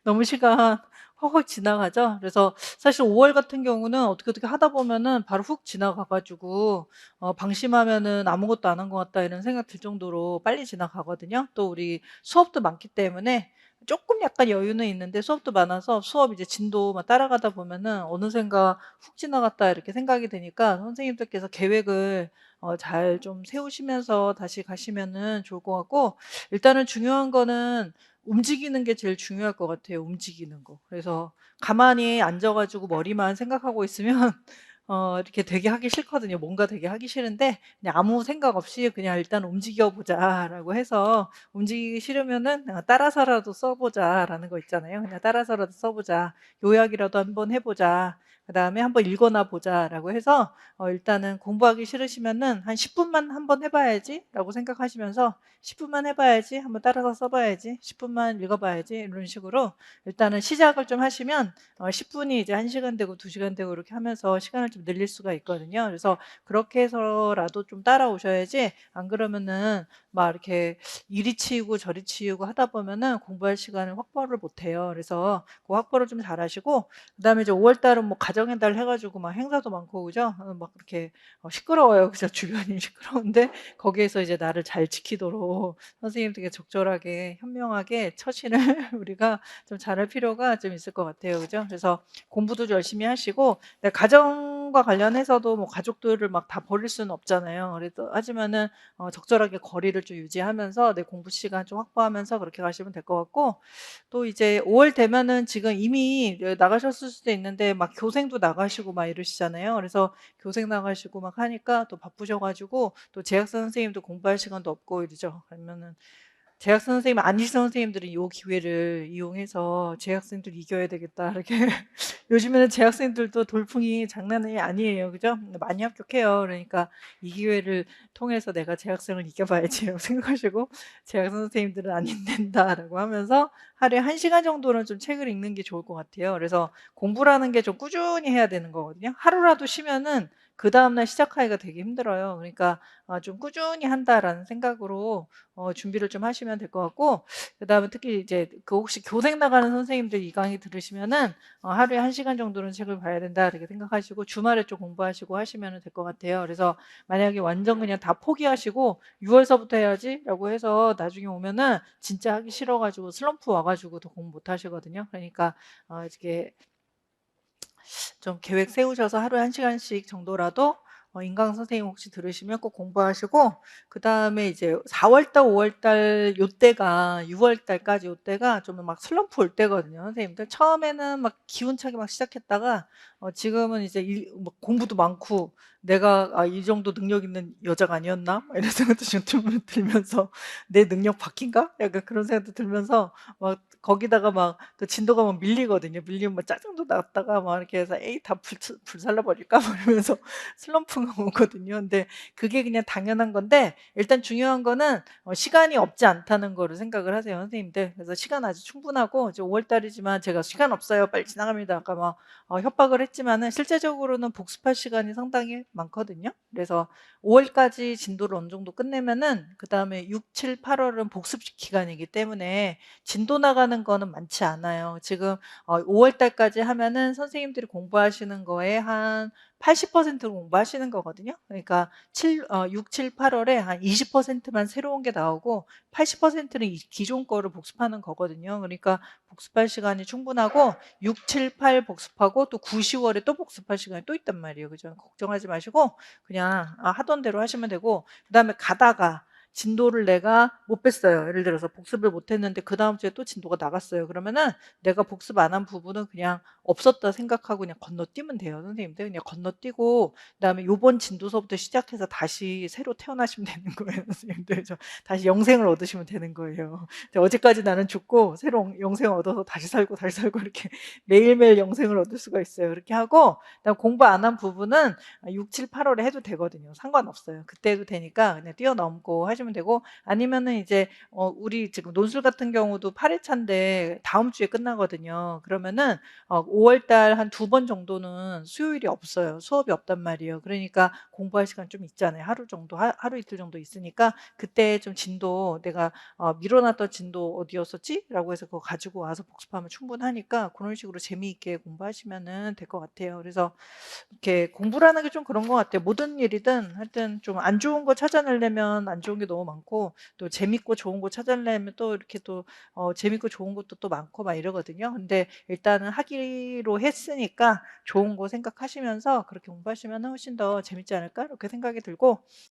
너무 시간 확확 지나가죠. 그래서 사실 5월 같은 경우는 어떻게 하다 보면은 바로 훅 지나가 가지고 방심하면은 '아무것도 안 한 것 같다.' 이런 생각 들 정도로 빨리 지나가거든요. 또 우리 수업도 많기 때문에 조금 약간 여유는 있는데 수업도 많아서 수업 이제 진도만 따라가다 보면은 어느샌가 '훅 지나갔다.' 이렇게 생각이 드니까 선생님들께서 계획을 잘 좀 세우시면서 다시 가시면은 좋을 것 같고, 일단은 중요한 거는 움직이는 게 제일 중요할 것 같아요, 움직이는 거. 그래서 가만히 앉아 가지고 머리만 생각하고 있으면 이렇게 되게 하기 싫거든요. 뭔가 되게 하기 싫은데 그냥 아무 생각 없이 그냥 '일단 움직여 보자.'라고 해서, 움직이기 싫으면은 '따라서라도 써 보자.'라는 거 있잖아요. 그냥 '따라서라도 써 보자. 요약이라도 한번 해 보자. 그다음에 한번 읽어나 보자.'라고 해서 일단은 공부하기 싫으시면은 '한 10 분만 한번 해 봐야지.'라고 생각하시면서 10 분만 해 봐야지. 한번 따라서 써 봐야지. 10 분만 읽어 봐야지. 이런 식으로 일단은 시작을 좀 하시면 10 분이 이제 1 시간 되고 2 시간 되고 이렇게 하면서 시간을 좀 늘릴 수가 있거든요. 그래서 그렇게 해서라도 좀 따라오셔야지, 안 그러면은 막 이렇게 이리 치이고 저리 치이고 하다 보면은 공부할 시간을 확보를 못 해요. 그래서 그 확보를 좀 잘하시고, 그다음에 이제 5월 달은 뭐 가정의 달 해 가지고 막 행사도 많고 그죠? 막 이렇게 시끄러워요. 그죠? 주변이 시끄러운데 거기에서 이제 나를 잘 지키도록 선생님들께 적절하게 현명하게 처신을 우리가 좀 잘할 필요가 좀 있을 것 같아요. 그죠? 그래서 공부도 열심히 하시고, 네, 가정과 관련해서도 뭐 가족들을 막 다 버릴 수는 없잖아요. 그래도 하지만은 적절하게 거리를 좀 유지하면서 내 공부 시간 좀 확보하면서 그렇게 가시면 될 것 같고, 또 이제 5월 되면은 지금 이미 나가셨을 수도 있는데 막 교생도 나가시고 막 이러시잖아요. 그래서 교생 나가시고 막 하니까 또 바쁘셔 가지고 또 재학생 선생님도 공부할 시간도 없고 이러죠. 그러면은 재학생 선생님 아니신 선생님들은 이 기회를 이용해서 '재학생들 이겨야 되겠다.' 이렇게 요즘에는 재학생들도 돌풍이 장난이 아니에요. 그죠? 많이 합격해요. 그러니까 '이 기회를 통해서 내가 재학생을 이겨 봐야지.'라고 생각하시고 '재학생 선생님들은 안 힘낸다.'라고 하면서 하루에 1 시간 정도는 좀 책을 읽는 게 좋을 것 같아요. 그래서 공부라는 게 좀 꾸준히 해야 되는 거거든요. 하루라도 쉬면은 그다음 날 시작하기가 되게 힘들어요. 그러니까 '좀 꾸준히 한다.'라는 생각으로 준비를 좀 하시면 될 것 같고, 그다음에 특히 이제 그 혹시 교생 나가는 선생님들 이 강의 들으시면은 하루에 1 시간 정도는 책을 봐야 된다 이렇게 생각하시고 주말에 좀 공부하시고 하시면 될 것 같아요. 그래서 만약에 완전 그냥 다 포기하시고 6 월서부터 해야지라고 해서 나중에 오면은 진짜 하기 싫어 가지고 슬럼프 와 가지고 더 공부 못 하시거든요. 그러니까 이렇게 좀 계획 세우셔서 하루에 1 시간씩 정도라도 인강 선생님 혹시 들으시면 꼭 공부하시고, 그다음에 이제 4 월달, 5 월달 요때가 6 월달까지 요때가 좀 막 슬럼프 올 때거든요, 선생님들. 처음에는 막 기운차게 막 시작했다가 지금은 이제 막 공부도 많고 '내가 이 정도 능력 있는 여자가 아니었나?' 막 이런 생각도 좀 들면서 '내 능력 바뀐가?' 약간 그런 생각도 들면서 막 거기다가 막 그 진도가 막 밀리거든요. 밀리면 막 짜증도 났다가 막 이렇게 해서 '에이 다 불살라 버릴까?' 막 이러면서 슬럼프가 오거든요. 근데 그게 그냥 당연한 건데, 일단 중요한 거는 시간이 없지 않다는 거를 생각을 하세요, 선생님들. 그래서 시간 아주 충분하고, 이제 5월 달이지만 제가 "시간 없어요. 빨리 지나갑니다." 아까 막 협박을 했지만은 실제적으로는 복습할 시간이 상당히 많거든요. 그래서 5 월까지 진도를 어느 정도 끝내면은 그다음에 6, 7, 8 월은 복습 기간이기 때문에 진도 나가는 거는 많지 않아요. 지금 5월 달까지 하면은 선생님들이 공부하시는 거에 한 80%를 공부하시는 거거든요. 그러니까 6, 7, 8 월에 한 20%만 새로운 게 나오고 80%는 이 기존 거를 복습하는 거거든요. 그러니까 복습할 시간이 충분하고 6, 7, 8 복습하고 또 9, 10 월에 또 복습할 시간이 또 있단 말이에요. 그죠? 걱정하지 마시고 그냥 하던 대로 하시면 되고, 그다음에 가다가 진도를 내가 못 뺐어요. 예를 들어서 복습을 못 했는데 그다음 주에 또 진도가 나갔어요. 그러면은 내가 복습 안 한 부분은 그냥 없었다 생각하고 그냥 건너뛰면 돼요, 선생님들. 그냥 건너뛰고 그다음에 요번 진도서부터 시작해서 다시 새로 태어나시면 되는 거예요, 선생님들. 다시 영생을 얻으시면 되는 거예요. 어제까지 나는 죽고 새로운 영생을 얻어서 다시 살고 이렇게 매일매일 영생을 얻을 수가 있어요. 그렇게 하고 그다음 공부 안 한 부분은 6, 7, 8 월에 해도 되거든요. 상관없어요. 그때 해도 되니까 그냥 뛰어넘고 하시면 하시면 되고 아니면은 이제 우리 지금 논술 같은 경우도 8 회차인데 다음 주에 끝나거든요. 그러면은 5월 달 한 2번 정도는 수요일이 없어요. 수업이 없단 말이에요. 그러니까 공부할 시간 좀 있잖아요. 하루 정도 하루 이틀 정도 있으니까 그때 좀 진도 내가 미뤄놨던 진도 어디였었지?'라고 해서 그거 가지고 와서 복습하면 충분하니까 그런 식으로 재미있게 공부하시면은 될 것 같아요. 그래서 이렇게 공부라는 게 좀 그런 것 같아요. 모든 일이든 하여튼 좀 안 좋은 거 찾아내려면 안 좋은 게 너무 많고 또 재밌고 좋은 거 찾아내려면 또 이렇게 또 재밌고 좋은 것도 또 많고 막 이러거든요. 근데 일단은 하기로 했으니까 좋은 거 생각하시면서 그렇게 공부하시면 훨씬 더 재밌지 않을까 이렇게 생각이 들고